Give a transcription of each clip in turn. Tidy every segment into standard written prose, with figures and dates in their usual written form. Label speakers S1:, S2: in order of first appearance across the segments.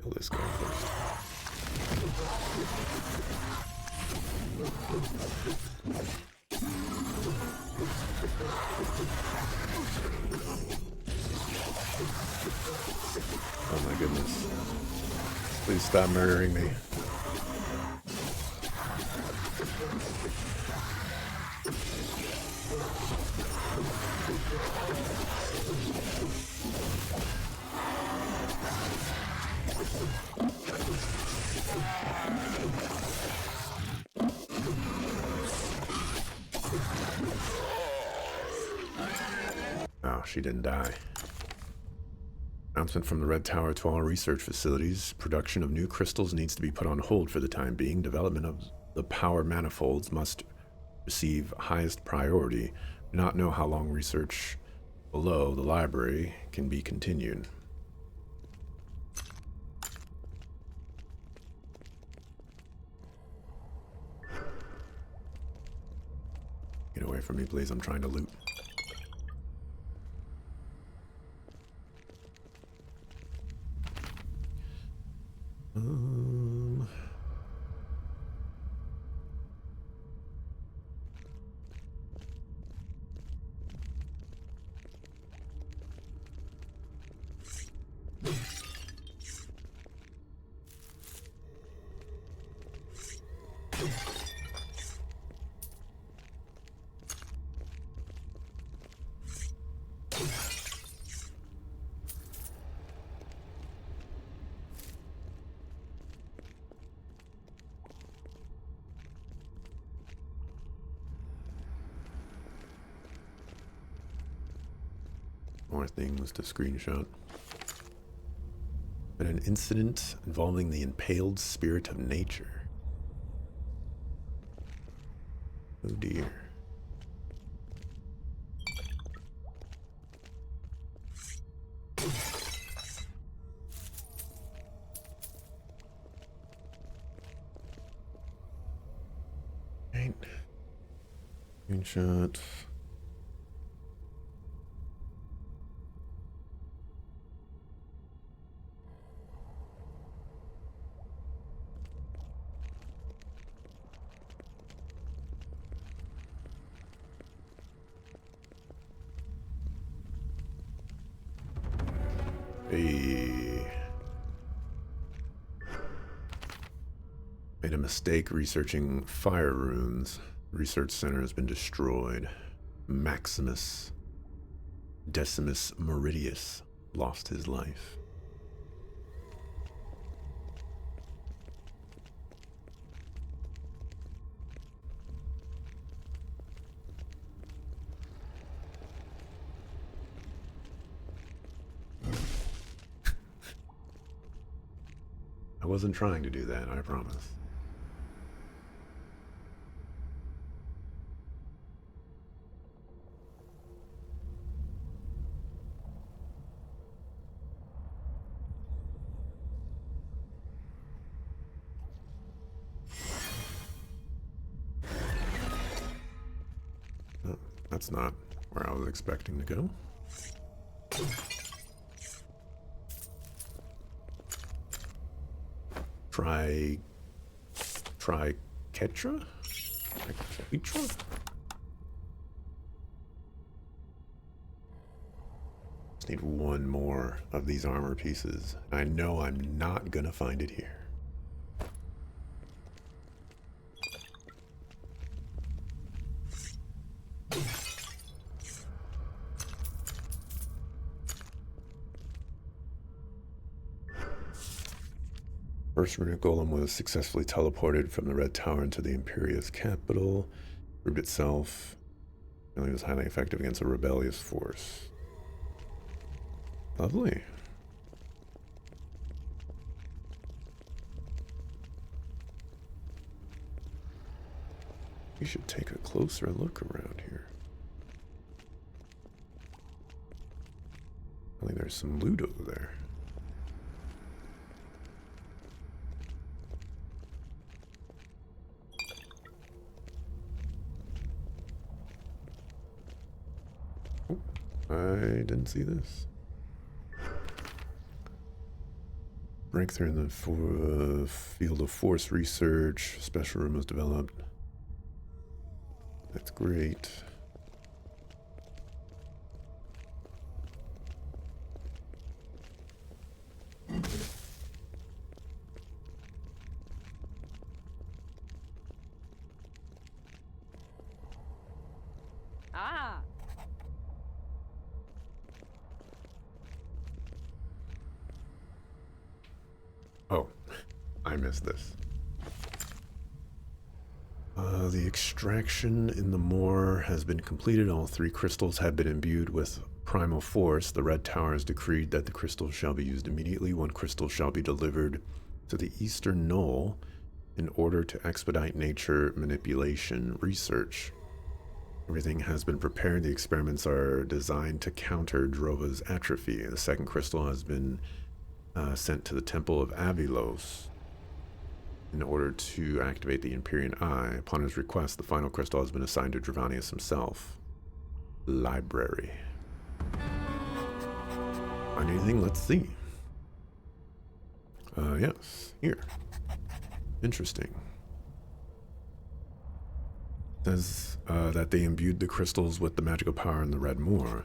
S1: Kill this guy first. Oh my goodness. Please stop murdering me. Oh, she didn't die. Announcement from the Red Tower to all research facilities. Production of new crystals needs to be put on hold for the time being. Development of the power manifolds must receive highest priority. Do not know how long research below the library can be continued. Get away from me, please. I'm trying to loot. More things to screenshot. But an incident involving the impaled spirit of nature. Oh dear. Right. Screenshot. Hey. Made a mistake researching fire runes. Research center has been destroyed. Maximus Decimus Meridius lost his life. I wasn't trying to do that, I promise. Oh, that's not where I was expecting to go. Triketra? Triketra? Just need one more of these armor pieces. I know I'm not gonna find it here. First runic golem was successfully teleported from the Red Tower into the Imperious capital. Proved itself. It was highly effective against a rebellious force. Lovely. We should take a closer look around here. I think there's some loot over there. I didn't see this. Breakthrough in the field of force research. Special room was developed. That's great.
S2: Ah.
S1: Oh, I missed this. The extraction in the moor has been completed. All 3 crystals have been imbued with primal force. The Red Tower has decreed that the crystals shall be used immediately. 1 crystal shall be delivered to the Eastern Knoll in order to expedite nature manipulation research. Everything has been prepared. The experiments are designed to counter Drova's atrophy. The 2nd crystal has been sent to the Temple of Avilos in order to activate the Empyrean Eye. Upon his request, the final crystal has been assigned to Dravanius himself. Library. Find anything? Let's see. Yes, here. Interesting. It says that they imbued the crystals with the magical power in the Red Moor.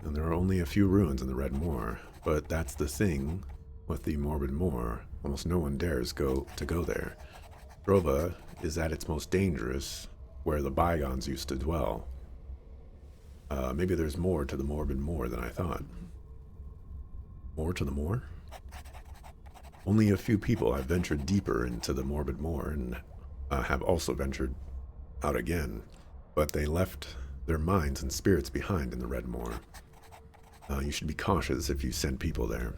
S1: And there are only a few ruins in the Red Moor, but that's the thing with the Morbid Moor. Almost no one dares go there. Drova is at its most dangerous, where the bygones used to dwell. Maybe there's more to the Morbid Moor than I thought. More to the moor? Only a few people have ventured deeper into the Morbid Moor and have also ventured out again, but they left their minds and spirits behind in the Red Moor. You should be cautious if you send people there.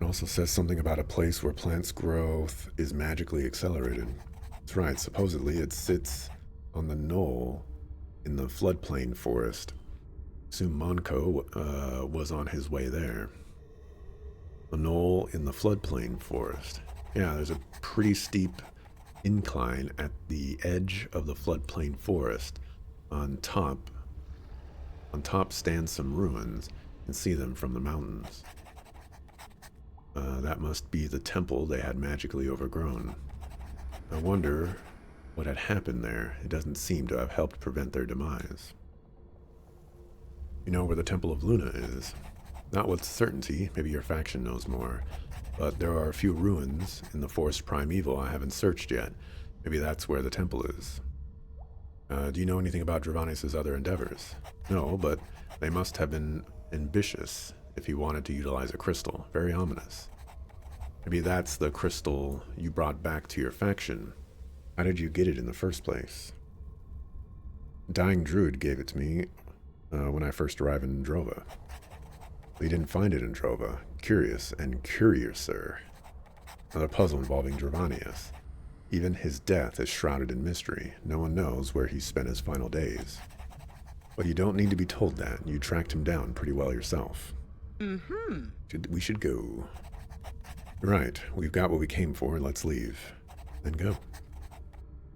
S1: It also says something about a place where plants' growth is magically accelerated. That's right, supposedly it sits on the knoll in the floodplain forest. Assume Monko was on his way there. The knoll in the floodplain forest. Yeah, there's a pretty steep incline at the edge of the floodplain forest. On top stand some ruins. You can see them from the mountains. That must be the temple they had magically overgrown. I wonder what had happened there. It doesn't seem to have helped prevent their demise. You know where the Temple of Luna is? Not with certainty, maybe your faction knows more, but there are a few ruins in the Forest Primeval I haven't searched yet. Maybe that's where the temple is. Do you know anything about Dravanius' other endeavors? No, but they must have been ambitious if he wanted to utilize a crystal. Very ominous. Maybe that's the crystal you brought back to your faction. How did you get it in the first place? Dying Druid gave it to me when I first arrived in Drova. We didn't find it in Drova. Curious and curiouser. Another puzzle involving Dravanius. Even his death is shrouded in mystery. No one knows where he spent his final days. But you don't need to be told that. You tracked him down pretty well yourself.
S2: Mm-hmm.
S1: We should go. Right, we've got what we came for. Let's leave. Then go.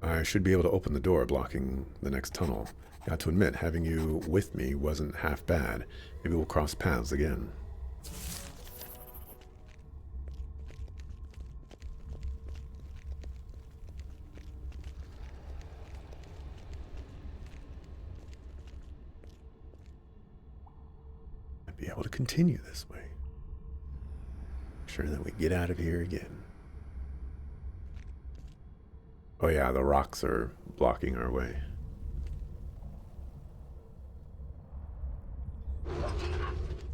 S1: I should be able to open the door blocking the next tunnel. Got to admit, having you with me wasn't half bad. Maybe we'll cross paths again. I'd be able to continue this way. Make sure that we get out of here again. Oh yeah, the rocks are blocking our way.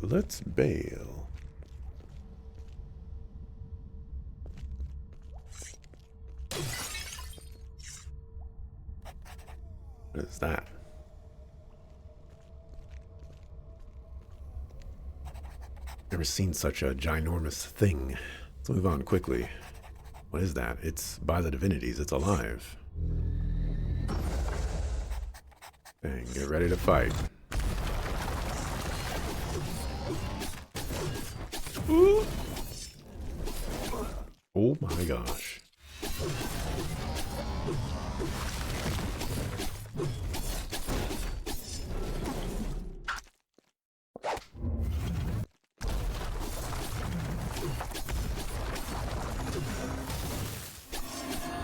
S1: Let's bail. What is that? Never seen such a ginormous thing. Let's move on quickly. What is that? It's by the divinities. It's alive. Dang, get ready to fight. Ooh. Oh my gosh.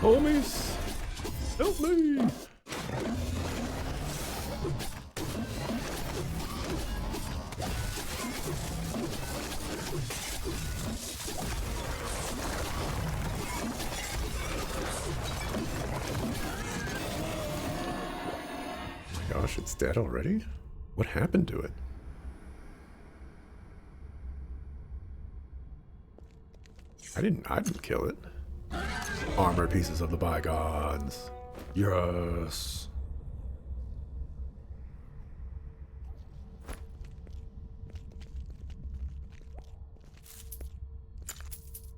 S1: Homies, help me! Gosh, it's dead already? What happened to it? I didn't kill it. Armor pieces of the bygones. Yes.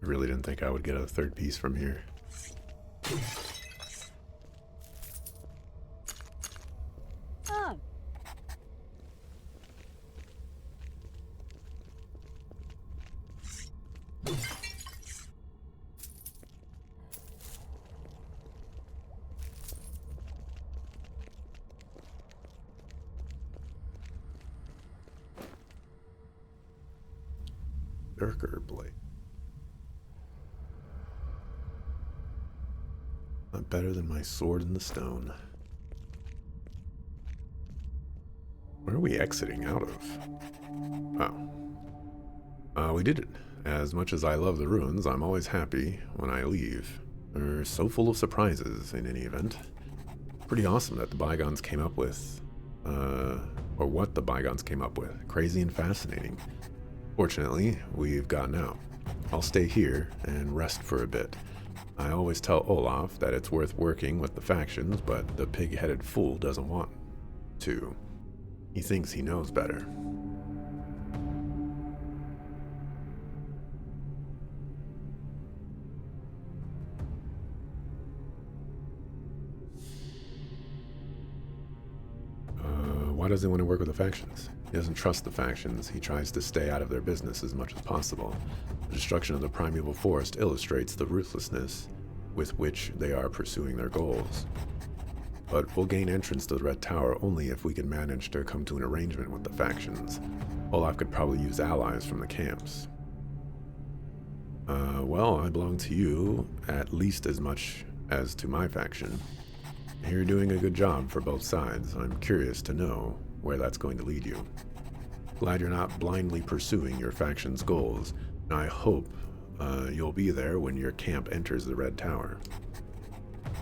S1: I really didn't think I would get a third piece from here.
S2: Oh.
S1: Berserker blade. Not better than my sword in the stone. Where are we exiting out of? Oh. We did it. As much as I love the ruins, I'm always happy when I leave. They're so full of surprises in any event. Pretty awesome that the bygones came up with, or what the bygones came up with. Crazy and fascinating. Fortunately, we've gotten out. I'll stay here and rest for a bit. I always tell Olaf that it's worth working with the factions, but the pig-headed fool doesn't want to. He thinks he knows better. Why does he want to work with the factions? He doesn't trust the factions. He tries to stay out of their business as much as possible. The destruction of the primeval forest illustrates the ruthlessness with which they are pursuing their goals. But we'll gain entrance to the Red Tower only if we can manage to come to an arrangement with the factions. Olaf could probably use allies from the camps. Well, I belong to you at least as much as to my faction. You're doing a good job for both sides. I'm curious to know where that's going to lead you. Glad you're not blindly pursuing your faction's goals, and I hope you'll be there when your camp enters the Red Tower.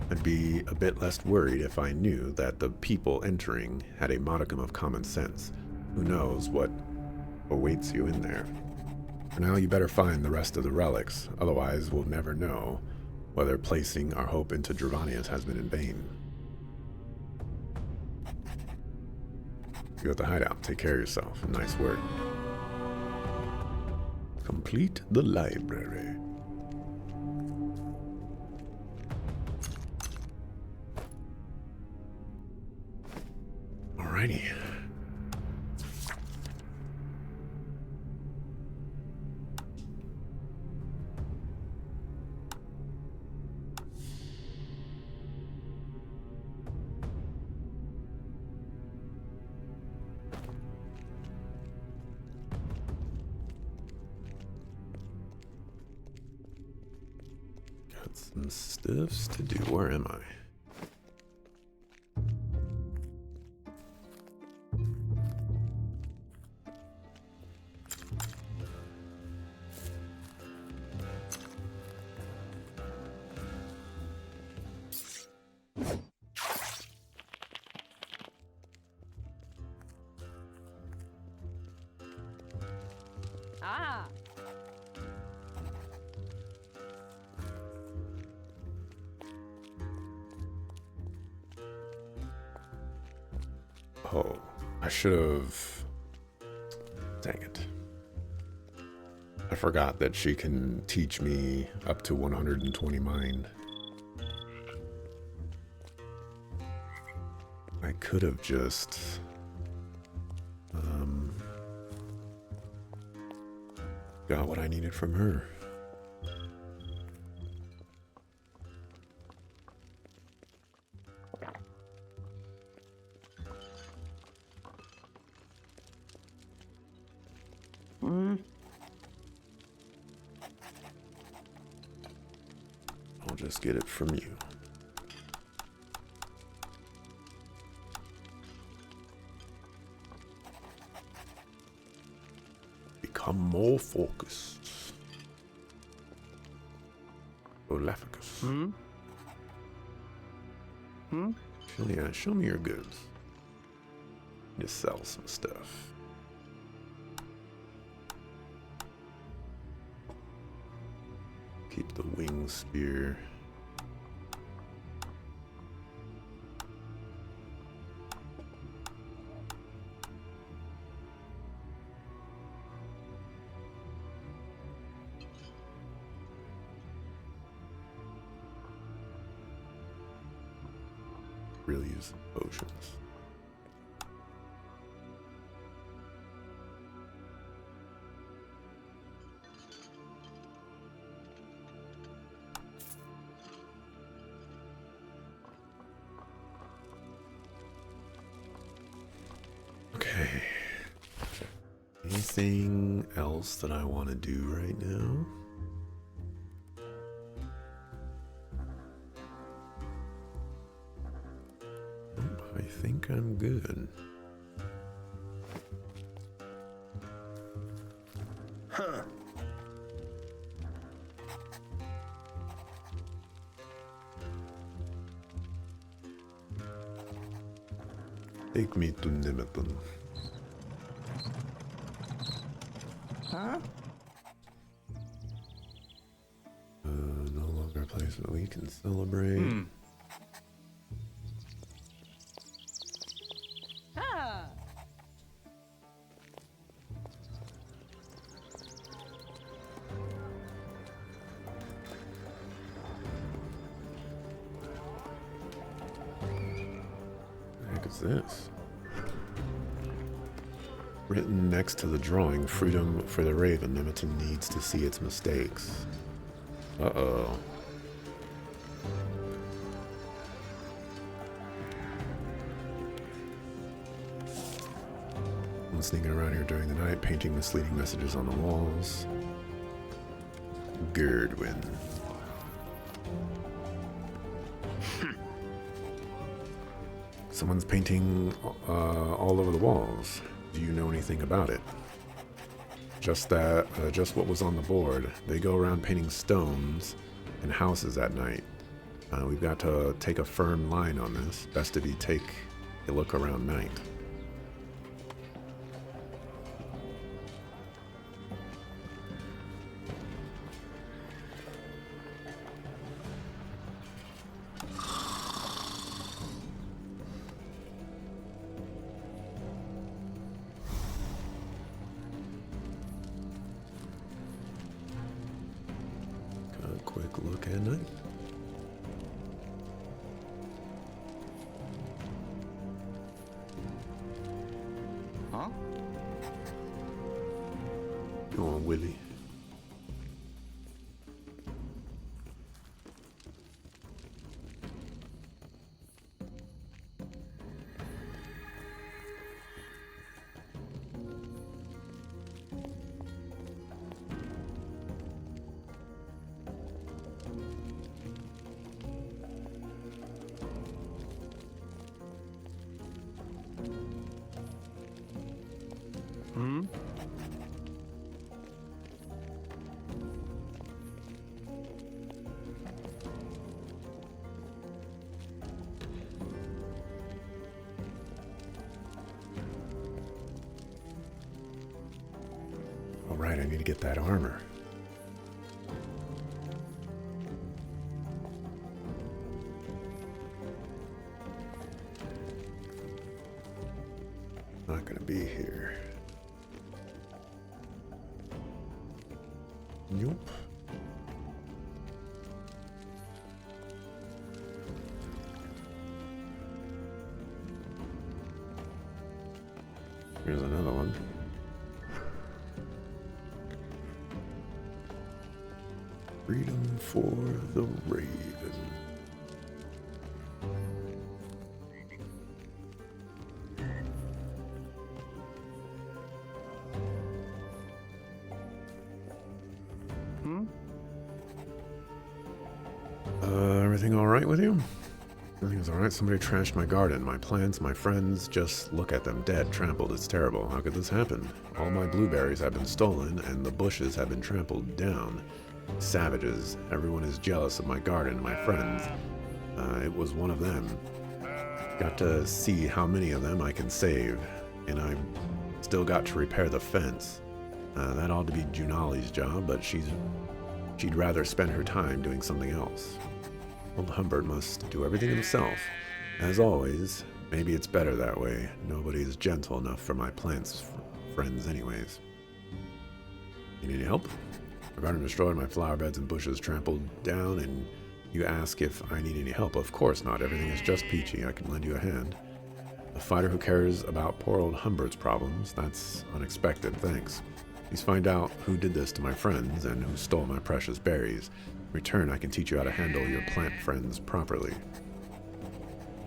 S1: I'd be a bit less worried if I knew that the people entering had a modicum of common sense. Who knows what awaits you in there. For now, you better find the rest of the relics, otherwise we'll never know whether placing our hope into Dravanius has been in vain. You at the hideout. Take care of yourself. Nice work. Complete the library. Alrighty. Some stuffs to do. Where am I?
S2: Ah.
S1: Oh, I should have... Dang it. I forgot that she can teach me up to 120 mind. I could have just... got what I needed from her. I'll just get it from you. Become more focused. Oleficus. Yeah, show me your goods. Just sell some stuff. Keep the wing spear. Really use potions. Okay. Anything else that I want to do right now? I think I'm good.
S3: Huh.
S1: Take me to Nemeton.
S3: Huh?
S1: No longer a place that we can celebrate.
S2: Ah.
S1: What the heck is this? Written next to the drawing, freedom for the Raven. Nemeton needs to see its mistakes. Uh-oh. I'm sneaking around here during the night, painting misleading messages on the walls. Gerdwin. Someone's painting all over the walls. Do you know anything about it? Just what was on the board. They go around painting stones and houses at night. We've got to take a firm line on this. Best if you take a look around night. Quick look at night.
S3: Huh?
S1: Go on, Willie. All right, I need to get that armor. Not gonna be here. Nope. Here's another one. Freedom for the Raven. Everything alright with you? Everything's alright. Somebody trashed my garden, my plants, my friends. Just look at them, dead, trampled. It's terrible. How could this happen? All my blueberries have been stolen, and the bushes have been trampled down. Savages. Everyone is jealous of my garden, my friends. It was one of them. Got to see how many of them I can save, and I've still got to repair the fence. That ought to be Junali's job, but she'd rather spend her time doing something else. Old Humbert must do everything himself. As always, maybe it's better that way. Nobody is gentle enough for my plants friends anyways. You need any help? My garden destroyed, my flower beds and bushes trampled down, and you ask if I need any help. Of course not. Everything is just peachy. I can lend you a hand. A fighter who cares about poor old Humbert's problems. That's unexpected, thanks. Please find out who did this to my friends and who stole my precious berries. In return, I can teach you how to handle your plant friends properly.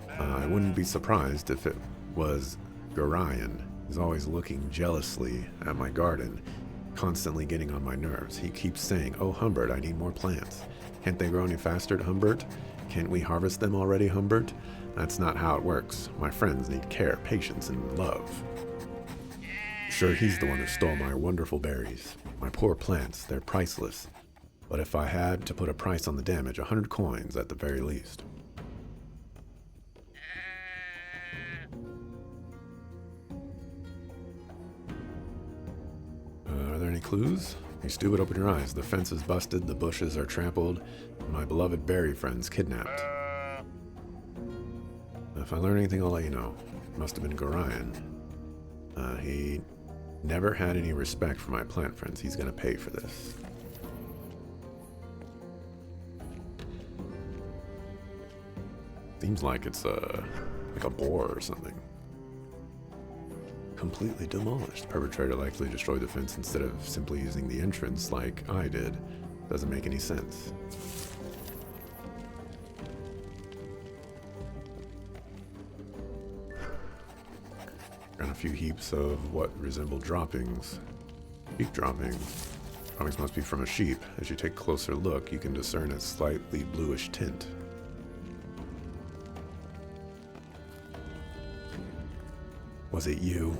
S1: I wouldn't be surprised if it was Gorion. He's always looking jealously at my garden, constantly getting on my nerves. He keeps saying, "Oh, Humbert, I need more plants. Can't they grow any faster, Humbert? Can't we harvest them already, Humbert?" That's not how it works. My friends need care, patience, and love. Sure, he's the one who stole my wonderful berries. My poor plants, they're priceless. But if I had to put a price on the damage, 100 coins at the very least. Are there any clues? You stupid, open your eyes. The fence is busted, the bushes are trampled, and my beloved berry friends kidnapped. If I learn anything, I'll let you know. Must have been Gorion. He never had any respect for my plant friends. He's gonna pay for this. Seems like it's like a boar or something. Completely demolished. The perpetrator likely destroyed the fence instead of simply using the entrance like I did. Doesn't make any sense. Got a few heaps of what resemble droppings. Sheep droppings. Droppings must be from a sheep. As you take a closer look, you can discern a slightly bluish tint. Was it you?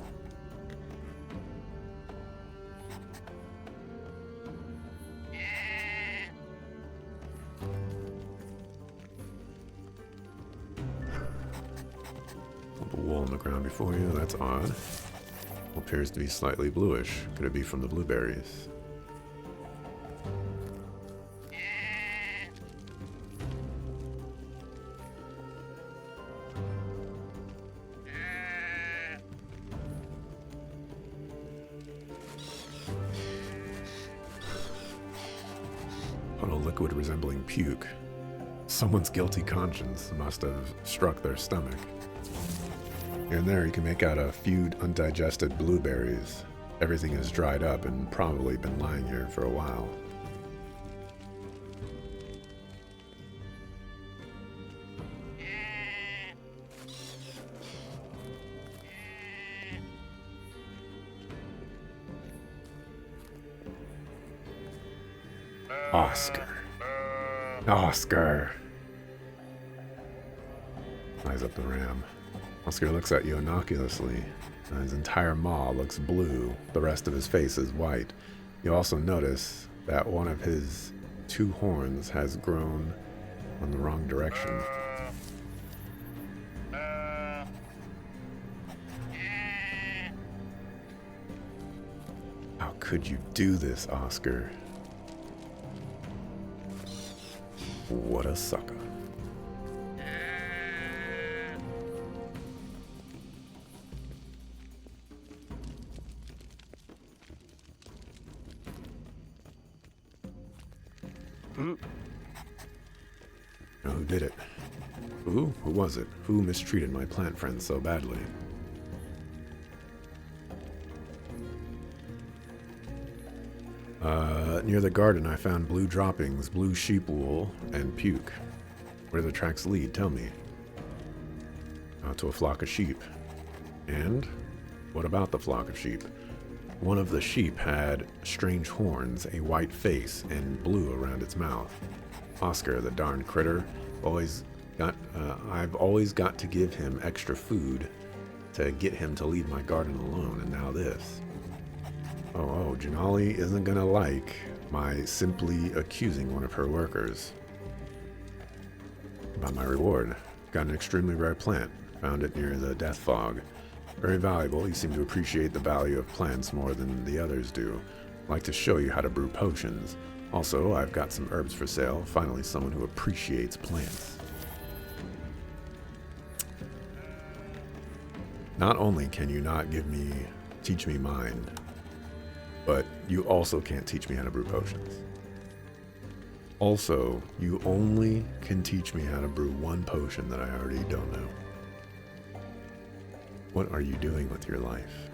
S1: A wool on the ground before you, that's odd. Appears to be slightly bluish. Could it be from the blueberries? Puddle liquid resembling puke. Someone's guilty conscience must have struck their stomach. Here and there you can make out a few undigested blueberries. Everything is dried up and probably been lying here for a while. Oscar. Oscar. Eyes up the ram. Oscar looks at you innocuously. His entire maw looks blue. The rest of his face is white. You also notice that one of his two horns has grown in the wrong direction. How could you do this, Oscar? What a sucker. Now, who did it? Who was it? Who mistreated my plant friends so badly? Near the garden I found blue droppings, blue sheep wool, and puke. Where do the tracks lead? Tell me. To a flock of sheep. And? What about the flock of sheep? One of the sheep had strange horns, a white face, and blue around its mouth. Oscar, the darned critter. I've always got to give him extra food to get him to leave my garden alone, and now this. Oh, Janali isn't gonna like my simply accusing one of her workers. About my reward. Got an extremely rare plant. Found it near the death fog. Very valuable. You seem to appreciate the value of plants more than the others do. I'd like to show you how to brew potions. Also, I've got some herbs for sale. Finally, someone who appreciates plants. Not only can you not teach me mine, but you also can't teach me how to brew potions. Also, you only can teach me how to brew one potion that I already don't know. What are you doing with your life?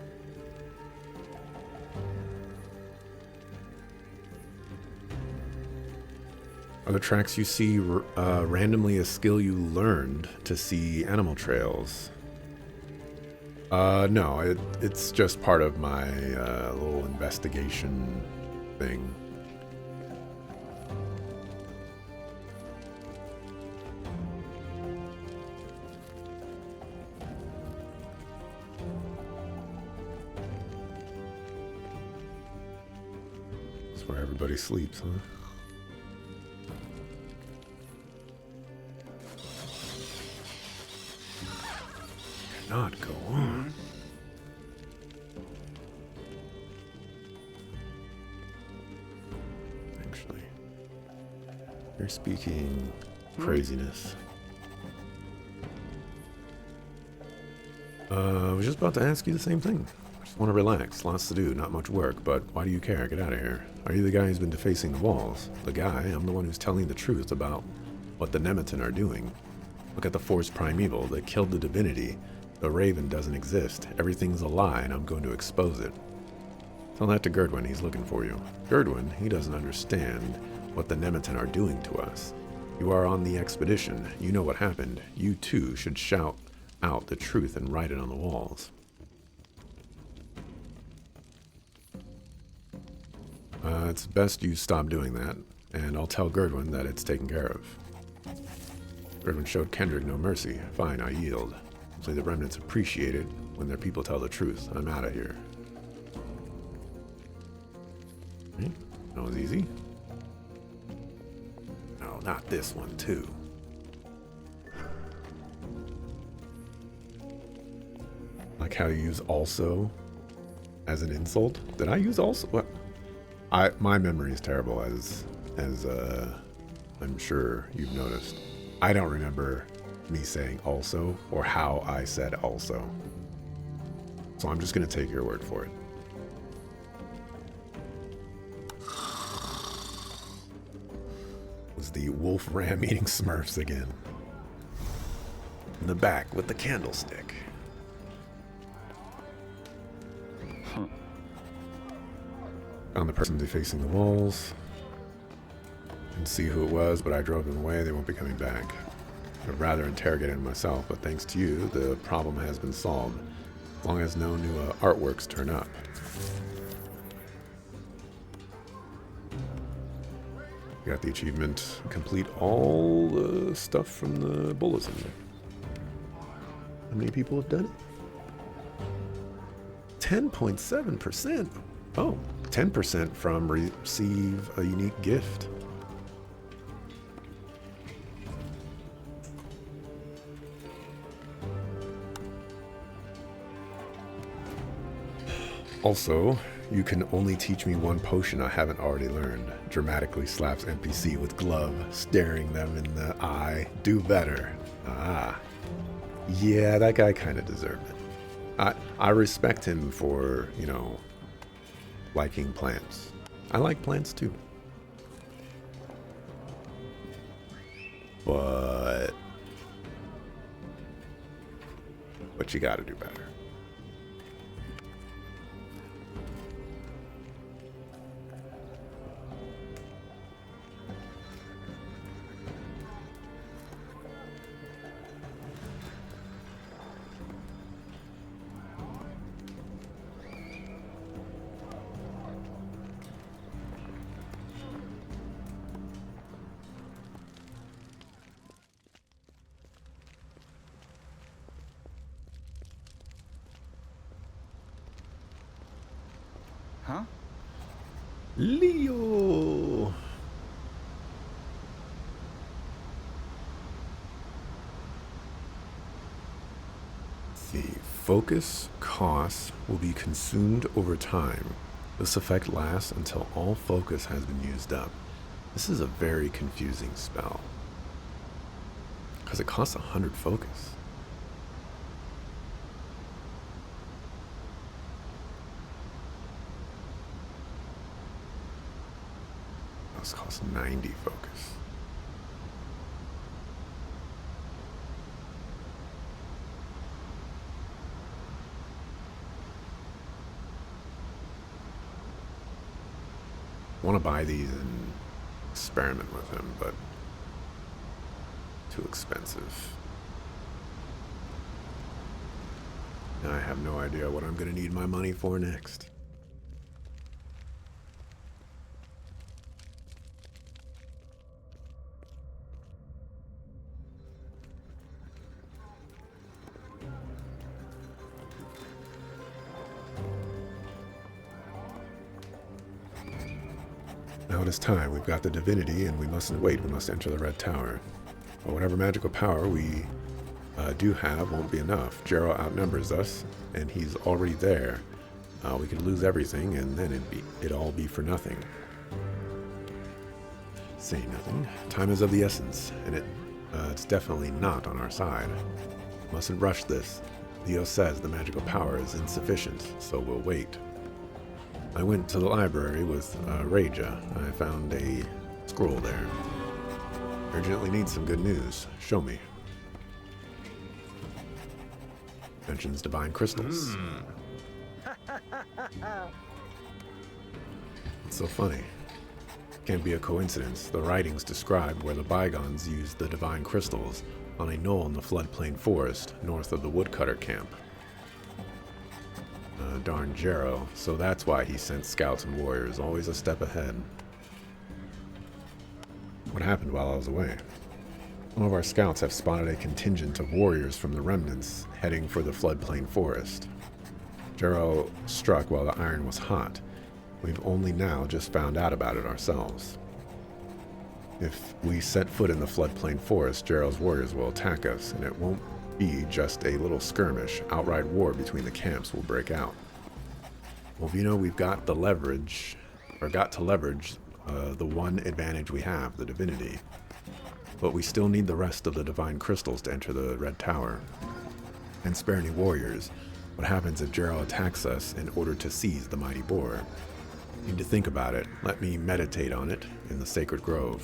S1: Are the tracks you see randomly a skill you learned to see animal trails? No, it's just part of my little investigation thing. That's where everybody sleeps, huh? Cannot go on. Actually, you're speaking craziness. I was just about to ask you the same thing. Just want to relax. Lots to do, not much work, but why do you care? Get out of here. Are you the guy who's been defacing the walls? The guy? I'm the one who's telling the truth about what the Nemeton are doing. Look at the forced primeval. They killed the divinity. The Raven doesn't exist. Everything's a lie, and I'm going to expose it. Tell that to Gerdwin. He's looking for you. Gerdwin, he doesn't understand what the Nemeton are doing to us. You are on the expedition. You know what happened. You, too, should shout out the truth and write it on the walls. It's best you stop doing that, and I'll tell Gerdwin that it's taken care of. Gerdwin showed Kendrick no mercy. Fine, I yield. Hopefully the remnants appreciate it when their people tell the truth. I'm out of here. Okay. That was easy. No, not this one, too. Like how you use also as an insult. Did I use also? What? My memory is terrible, as I'm sure you've noticed. I don't remember me saying also or how I said also. So I'm just going to take your word for it. It was the wolf ram eating Smurfs again. In the back with the candlestick. Found the person defacing the walls. Didn't see who it was, but I drove them away. They won't be coming back. I'd rather interrogate him myself, but thanks to you, the problem has been solved. As long as no new artworks turn up. Got the achievement. Complete all the stuff from the bulletin. How many people have done it? 10.7%. Oh, 10% from receive a unique gift. Also, you can only teach me one potion I haven't already learned. Dramatically slaps NPC with glove, staring them in the eye. Do better. Ah. Yeah, that guy kind of deserved it. I respect him for, you know, liking plants. I like plants too. But you gotta do better.
S3: Huh?
S1: Leo! The focus costs will be consumed over time. This effect lasts until all focus has been used up. This is a very confusing spell. Because it costs 100 focus. This costs 90 focus. I want to buy these and experiment with them, but too expensive. I have no idea what I'm going to need my money for next. Now it is time. We've got the divinity, and we mustn't wait. We must enter the Red Tower. But whatever magical power we do have won't be enough. Jero outnumbers us, and he's already there. We could lose everything, and then it'd all be for nothing. Say nothing. Time is of the essence, and it's definitely not on our side. Mustn't rush this. Leo says the magical power is insufficient, so we'll wait. I went to the library with Raja. I found a scroll there. Urgently need some good news. Show me. Mentions divine crystals. It's so funny. Can't be a coincidence. The writings describe where the bygones used the divine crystals on a knoll in the floodplain forest north of the woodcutter camp. Darn Jero, so that's why he sent scouts and warriors, always a step ahead. What happened while I was away? Some of our scouts have spotted a contingent of warriors from the remnants heading for the floodplain forest. Jero struck while the iron was hot. We've only now just found out about it ourselves. If we set foot in the floodplain forest, Jero's warriors will attack us, and it won't be just a little skirmish. Outright war between the camps will break out. Well, we've got to leverage the one advantage we have, the divinity. But we still need the rest of the divine crystals to enter the Red Tower. And spare any warriors. What happens if Jero attacks us in order to seize the mighty boar? Need to think about it. Let me meditate on it in the sacred grove.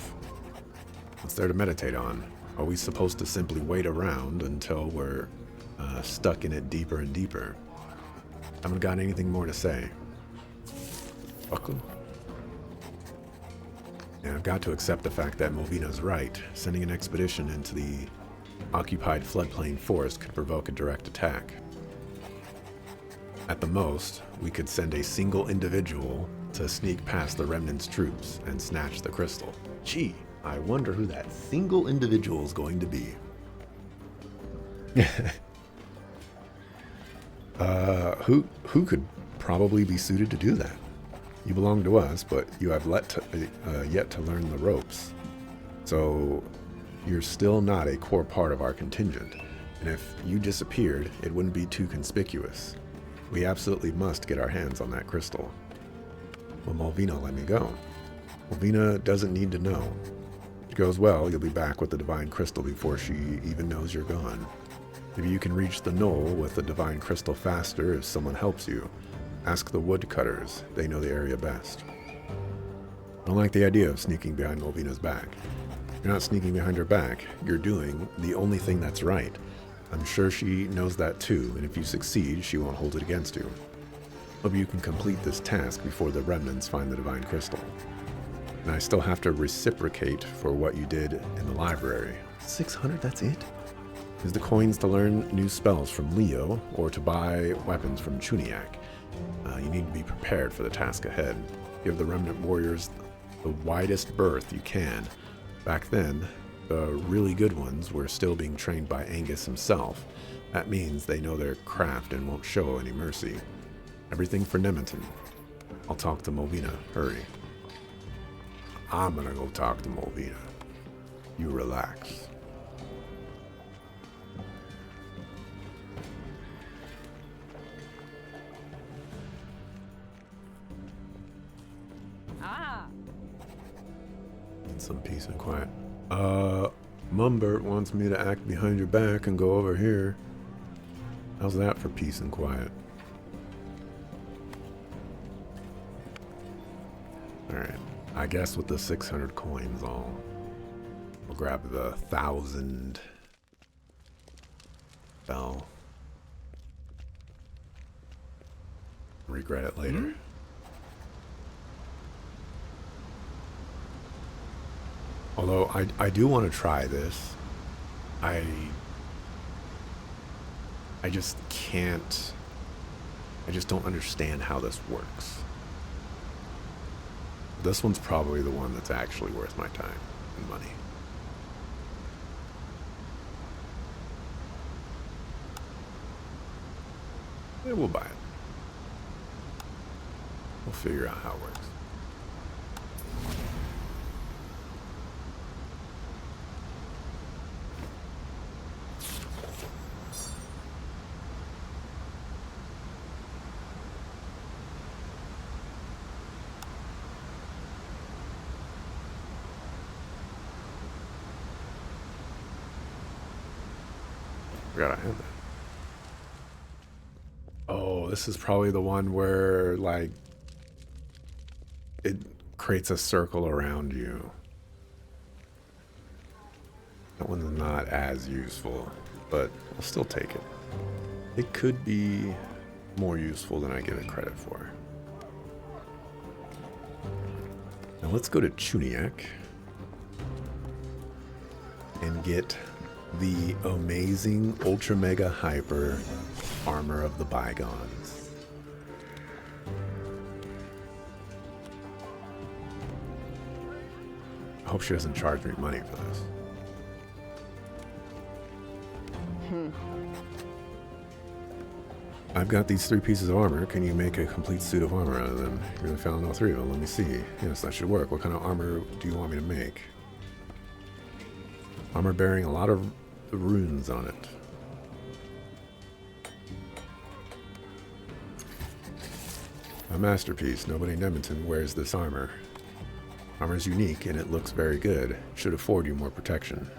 S1: What's there to meditate on? Are we supposed to simply wait around until we're stuck in it deeper and deeper? Haven't got anything more to say. Fuck 'em. And I've got to accept the fact that Movina's right. Sending an expedition into the occupied floodplain forest could provoke a direct attack. At the most, we could send a single individual to sneak past the remnant's troops and snatch the crystal. Gee, I wonder who that single individual is going to be. Who could probably be suited to do that? You belong to us, but you have yet to learn the ropes. So you're still not a core part of our contingent. And if you disappeared, it wouldn't be too conspicuous. We absolutely must get our hands on that crystal. Will Malvina let me go? Malvina doesn't need to know. If it goes well, you'll be back with the divine crystal before she even knows you're gone. Maybe you can reach the knoll with the divine crystal faster if someone helps you. Ask the woodcutters. They know the area best. I don't like the idea of sneaking behind Malvina's back. You're not sneaking behind her back. You're doing the only thing that's right. I'm sure she knows that too, and if you succeed, she won't hold it against you. Hope you can complete this task before the remnants find the divine crystal. And I still have to reciprocate for what you did in the library. 600, that's it? Use the coins to learn new spells from Leo, or to buy weapons from Chuniak. You need to be prepared for the task ahead. Give the remnant warriors the widest berth you can. Back then, the really good ones were still being trained by Angus himself. That means they know their craft and won't show any mercy. Everything for Nemeton. I'll talk to Movina. Hurry. I'm gonna go talk to Movina. You relax.
S2: Ah.
S1: Need some peace and quiet. Mumbert wants me to act behind your back and go over here. How's that for peace and quiet? Alright. I guess with the 600 coins, I'll grab the 1,000 bell. Regret it later. Although I do want to try this. I just can't. I just don't understand how this works. This one's probably the one that's actually worth my time and money. Yeah, we'll buy it. We'll figure out how it works. Forgot I had that. Oh, this is probably the one where, like, it creates a circle around you. That one's not as useful, but I'll still take it. It could be more useful than I give it credit for. Now let's go to Chuniak and get the amazing Ultra Mega Hyper Armor of the Bygones. I hope she doesn't charge me money for this. I've got these 3 pieces of armor. Can you make a complete suit of armor out of them? You really found all 3 of them. Let me see. Yes, that should work. What kind of armor do you want me to make? Armor bearing a lot of runes on it. A masterpiece. Nobody in Edmonton wears this armor. Armor is unique and it looks very good. Should afford you more protection.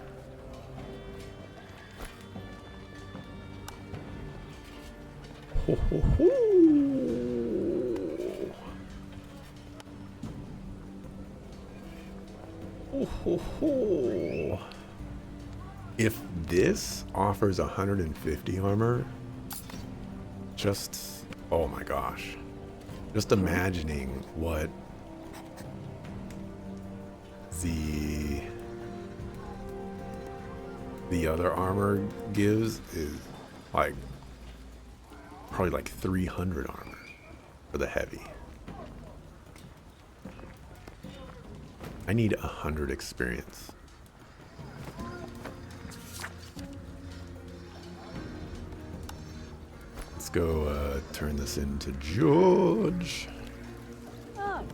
S1: Ho, ho, ho. Ho, ho, ho. If this offers 150 armor, just, oh my gosh. Just imagining what the other armor gives is like probably like 300 armor for the heavy. I need 100 experience. Let's go turn this into George.
S2: Oh.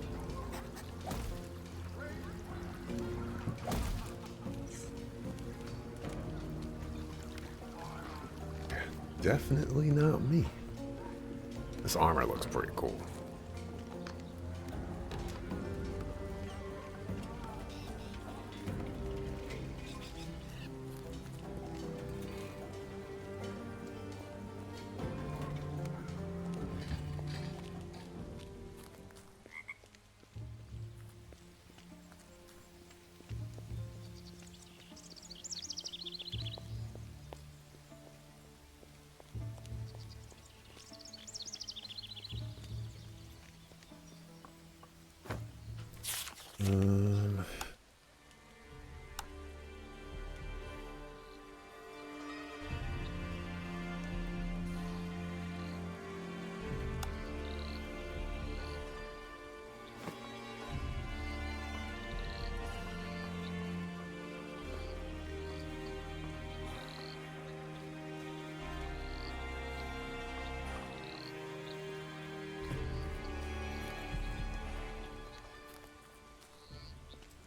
S1: Definitely not me. This armor looks pretty cool.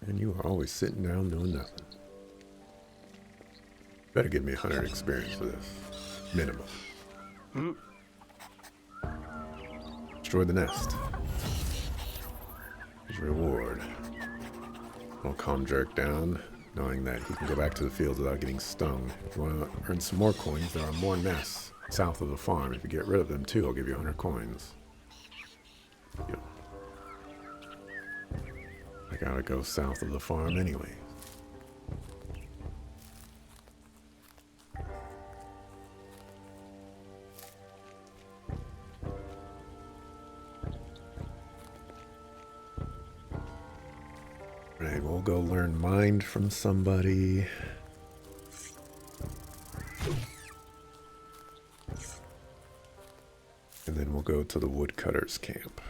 S1: And you are always sitting down doing nothing. Better give me 100 experience for this. Minimum. Destroy the nest. His reward. I'll calm Jerk down, knowing that he can go back to the fields without getting stung. If you want to earn some more coins, there are more nests south of the farm. If you get rid of them too, I'll give you 100 coins. Yep. I gotta go south of the farm anyway. Right, we'll go learn mind from somebody. And then we'll go to the woodcutter's camp.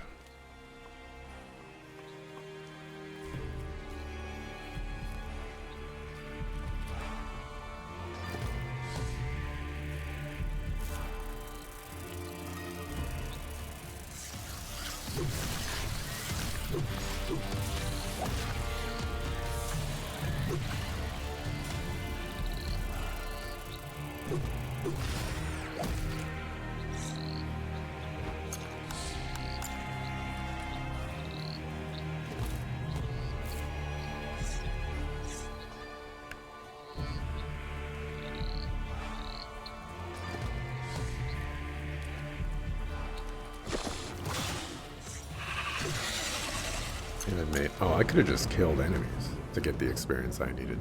S1: Oh, I could have just killed enemies to get the experience I needed.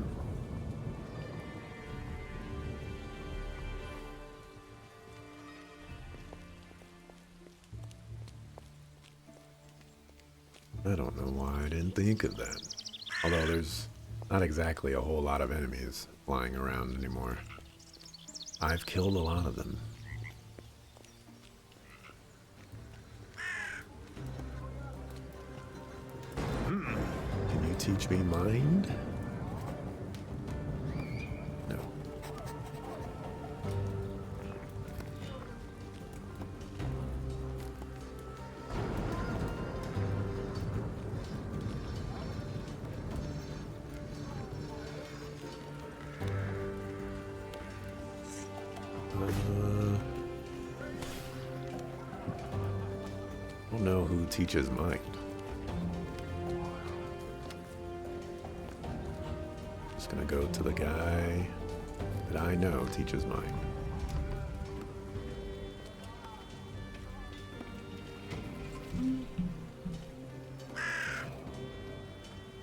S1: I don't know why I didn't think of that. Although there's not exactly a whole lot of enemies flying around anymore. I've killed a lot of them. Teach me mind? No. I don't know who teaches mind. Gonna go to the guy that I know teaches mine.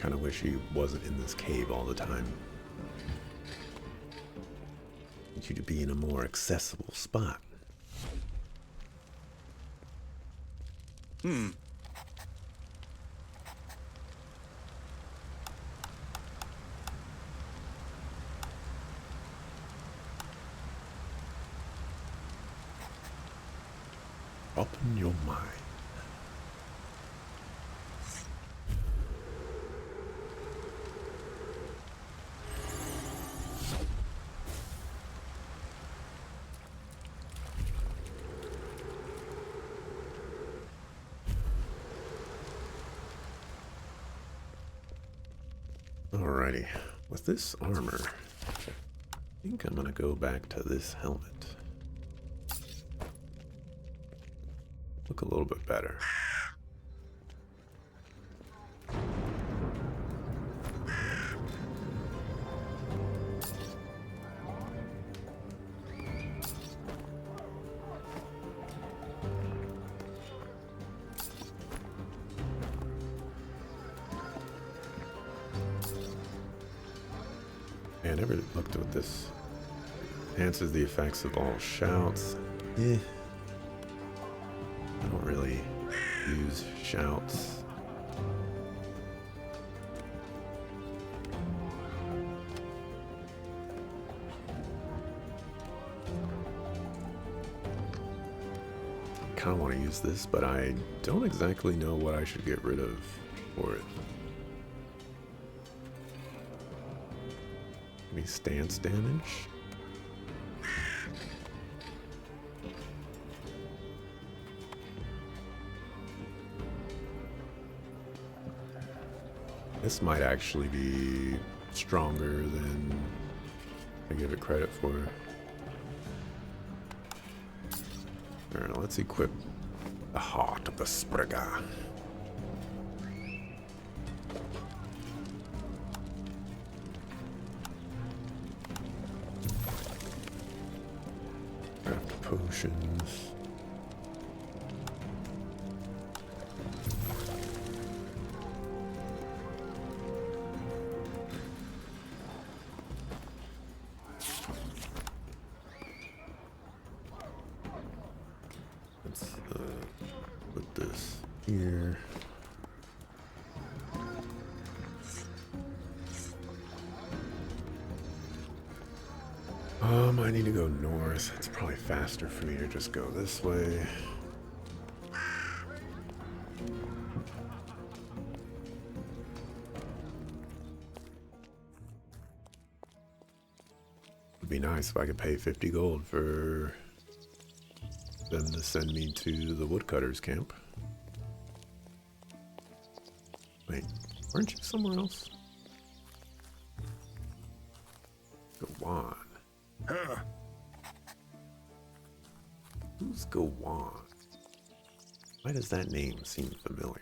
S1: Kinda wish he wasn't in this cave all the time. Need you to be in a more accessible spot. Open your mind. Alrighty, with this armor, I think I'm gonna go back to this helmet. Look a little bit better. I never looked at this. Enhances the effects of all shouts. I don't really use shouts. I kind of want to use this, but I don't exactly know what I should get rid of for it. Maybe stance damage? This might actually be stronger than I give it credit for. Alright, let's equip the heart of the Sprigga. Craft potions. Put this here. I need to go north. It's probably faster for me to just go this way. It'd be nice if I could pay 50 gold for them to send me to the woodcutter's camp. Wait, weren't you somewhere else? Gawan. Who's Gawan? Why does that name seem familiar?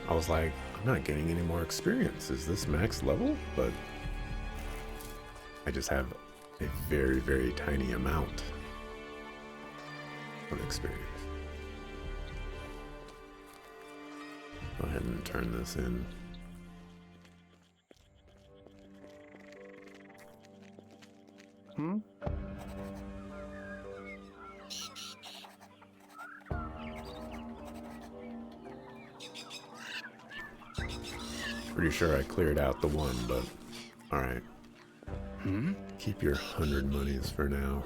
S1: I was like, I'm not getting any more experience. Is this max level? But I just have a very, very tiny amount of experience. Go ahead and turn this in. Pretty sure I cleared out the one, but alright. Keep your 100 monies for now.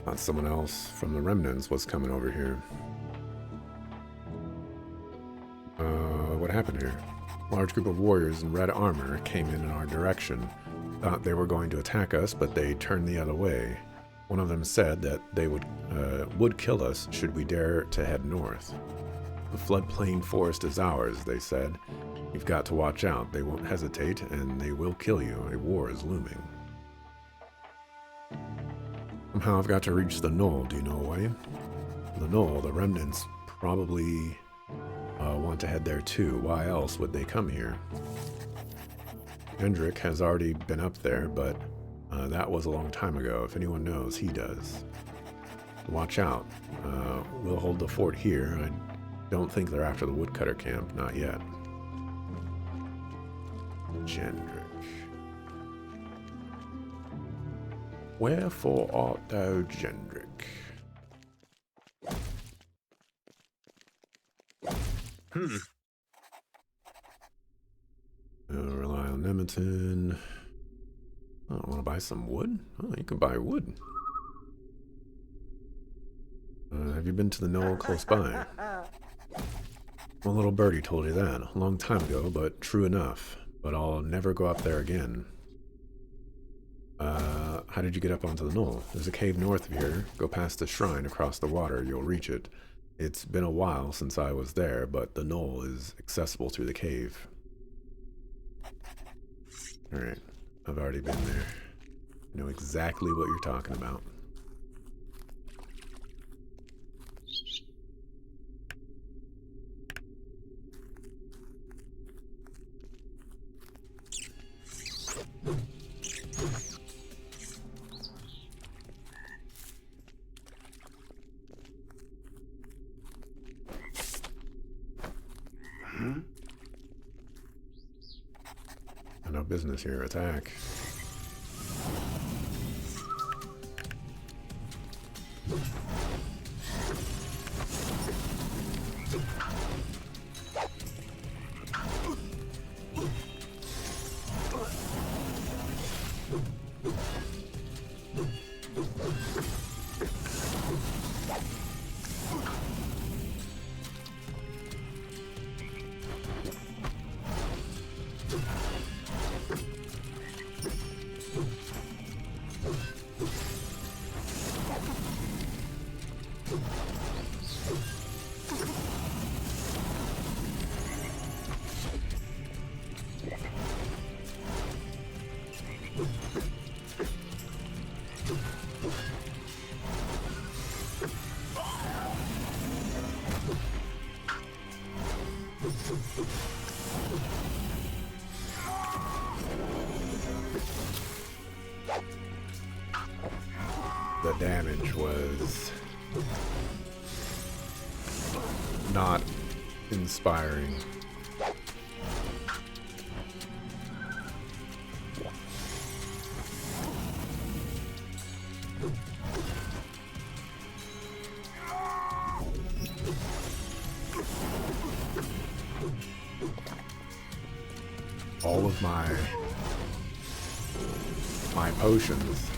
S1: Thought someone else from the remnants was coming over here. What happened here? A large group of warriors in red armor came in our direction. Thought they were going to attack us, but they turned the other way. One of them said that they would kill us should we dare to head north. The floodplain forest is ours, they said. You've got to watch out. They won't hesitate, and they will kill you. A war is looming. Somehow I've got to reach the knoll. Do you know a way? The knoll, the remnants probably want to head there too. Why else would they come here? Hendrik has already been up there, but that was a long time ago. If anyone knows, he does. Watch out. We'll hold the fort here. I don't think they're after the woodcutter camp. Not yet. Hendrik. Wherefore art thou, Hendrik? Rely on Nemeton. Oh, I want to buy some wood? Oh, you can buy wood. Have you been to the knoll close by? Well, little birdie told you that a long time ago, but true enough. But I'll never go up there again. How did you get up onto the knoll? There's a cave north of here. Go past the shrine across the water, you'll reach it. It's been a while since I was there, but the knoll is accessible through the cave. Alright, I've already been there. I know exactly what you're talking about. No business here. Attack. The damage was not inspiring. All of my potions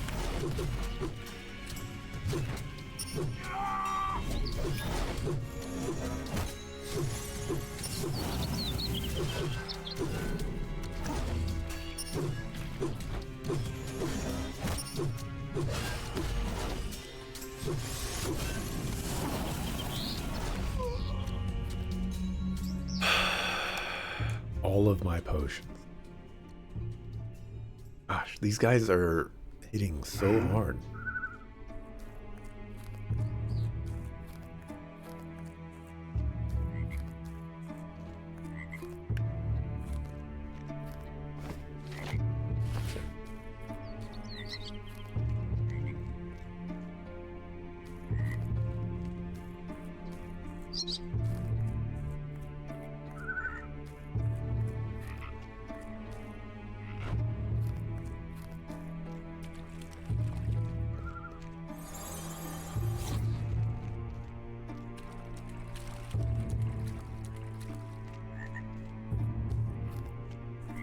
S1: all of my potions. Gosh, these guys are hitting so hard.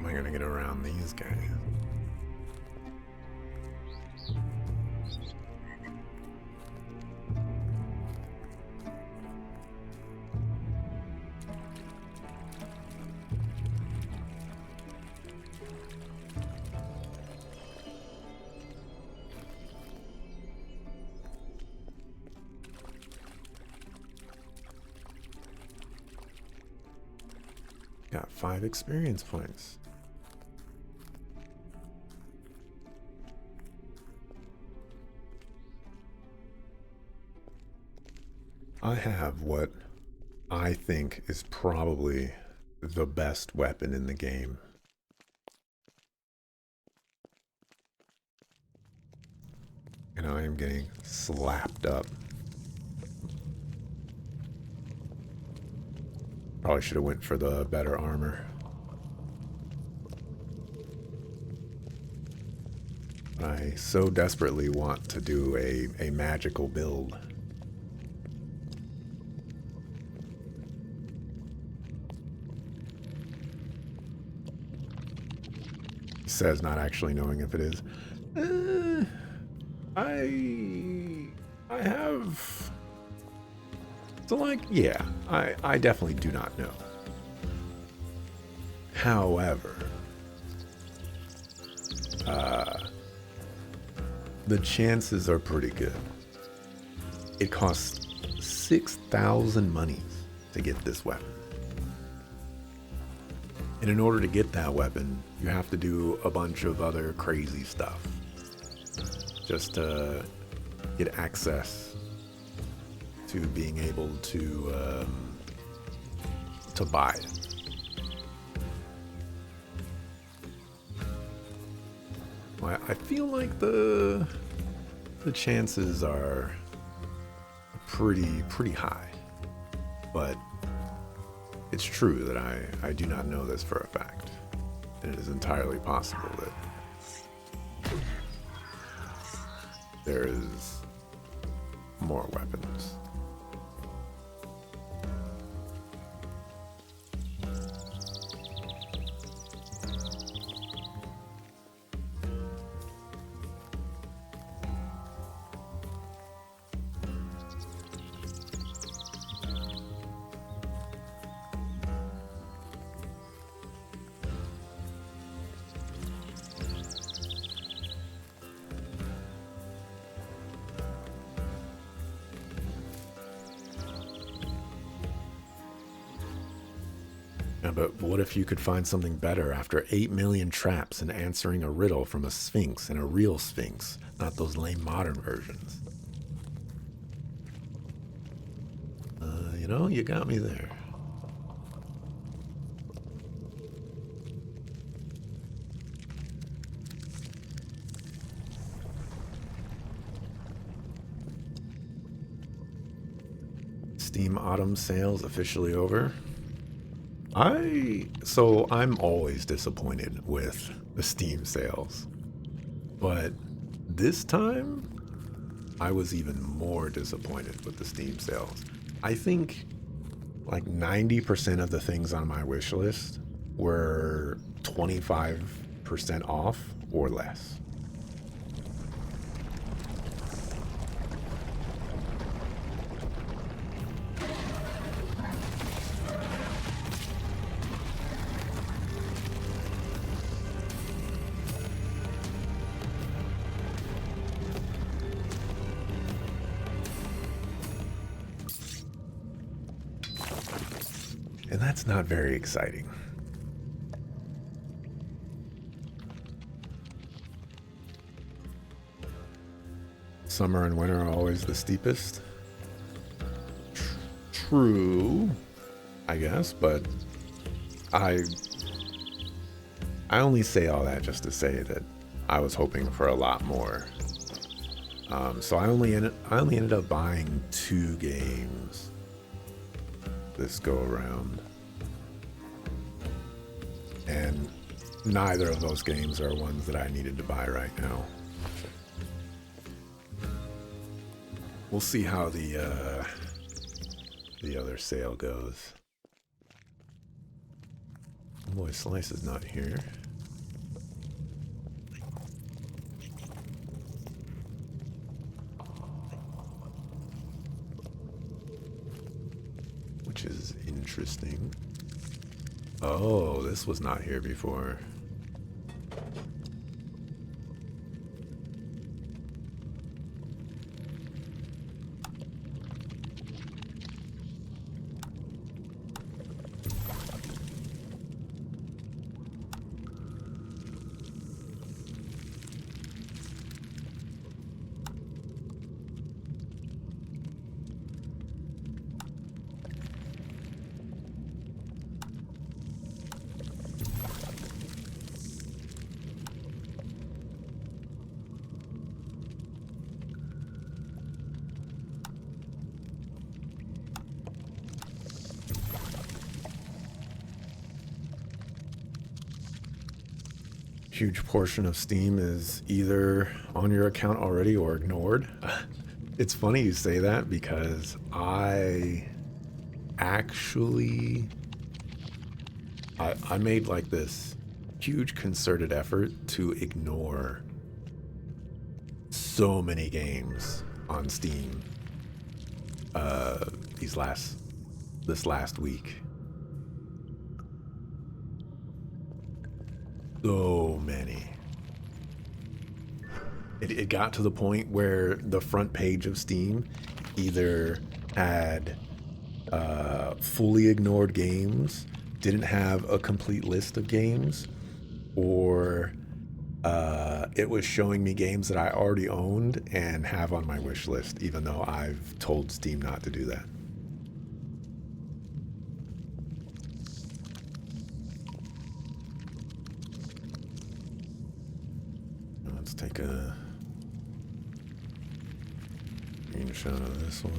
S1: Am I gonna get around these guys? Got 5 experience points. I have what I think is probably the best weapon in the game. And I am getting slapped up. Probably should have went for the better armor. I so desperately want to do a magical build. He says, not actually knowing if it is. I have So, like, yeah, I definitely do not know. However, the chances are pretty good. It costs 6,000 monies to get this weapon. And in order to get that weapon, you have to do a bunch of other crazy stuff just to get access to being able to buy it. I feel like the chances are pretty high, but it's true that I do not know this for a fact, and it is entirely possible that there is more weapons. Yeah, but what if you could find something better after 8 million traps and answering a riddle from a sphinx and a real sphinx, not those lame modern versions? You got me there. Steam Autumn sales officially over. I'm always disappointed with the Steam sales, but this time I was even more disappointed with the Steam sales. I think like 90% of the things on my wish list were 25% off or less. And that's not very exciting. Summer and winter are always the steepest. True, I guess, but I only say all that just to say that I was hoping for a lot more. So I only ended up buying 2 games this go around, and neither of those games are ones that I needed to buy right now. We'll see how the other sale goes. Oh boy, Slice is not here. Which is interesting. Oh, this was not here before. Huge portion of Steam is either on your account already or ignored. It's funny you say that because I made like this huge concerted effort to ignore so many games on Steam this last week. So many. It got to the point where the front page of Steam either had fully ignored games, didn't have a complete list of games, or it was showing me games that I already owned and have on my wish list, even though I've told Steam not to do that. Let's take a screenshot of this one.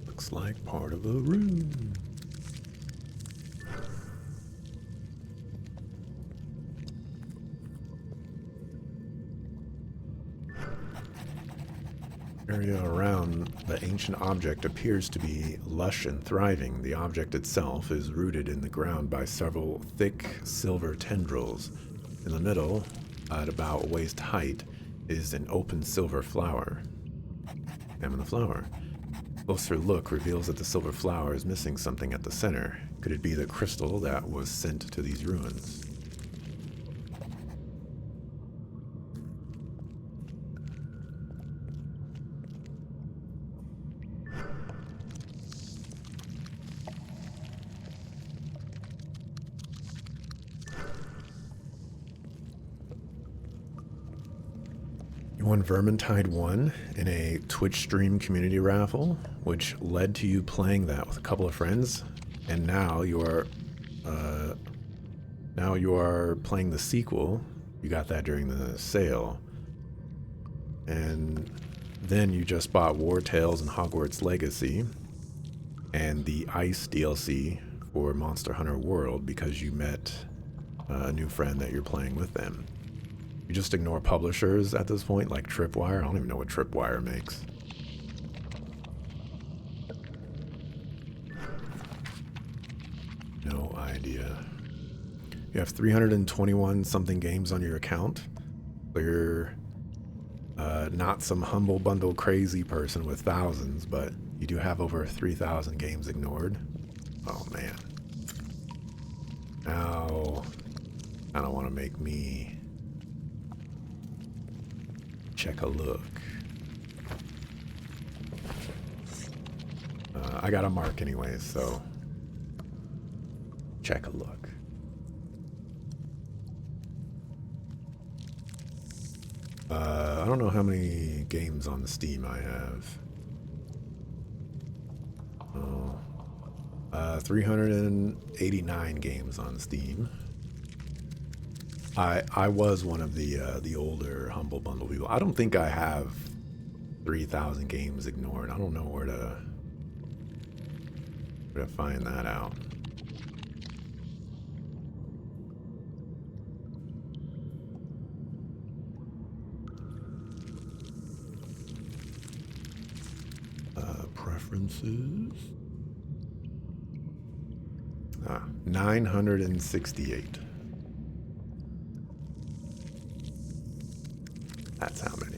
S1: Looks like part of a room. Area around the ancient object appears to be lush and thriving. The object itself is rooted in the ground by several thick silver tendrils. In the middle, at about waist height, is an open silver flower. Examine the flower. Closer look reveals that the silver flower is missing something at the center. Could it be the crystal that was sent to these ruins? You won Vermintide 1 in a Twitch stream community raffle, which led to you playing that with a couple of friends, and now you are playing the sequel. You got that during the sale, and then you just bought War Tales and Hogwarts Legacy, and the Ice DLC for Monster Hunter World because you met a new friend that you're playing with them. You just ignore publishers at this point, like Tripwire. I don't even know what Tripwire makes. No idea. You have 321 something games on your account. So you're not some humble bundle crazy person with thousands, but you do have over 3,000 games ignored. Oh man. Now, I don't want to make me check a look. I got a mark anyways, so check a look. I don't know how many games on the Steam I have. 389 games on Steam. I was one of the older Humble Bundle people. I don't think I have 3,000 games ignored. I don't know where to find that out. Preferences. 968. That's how many.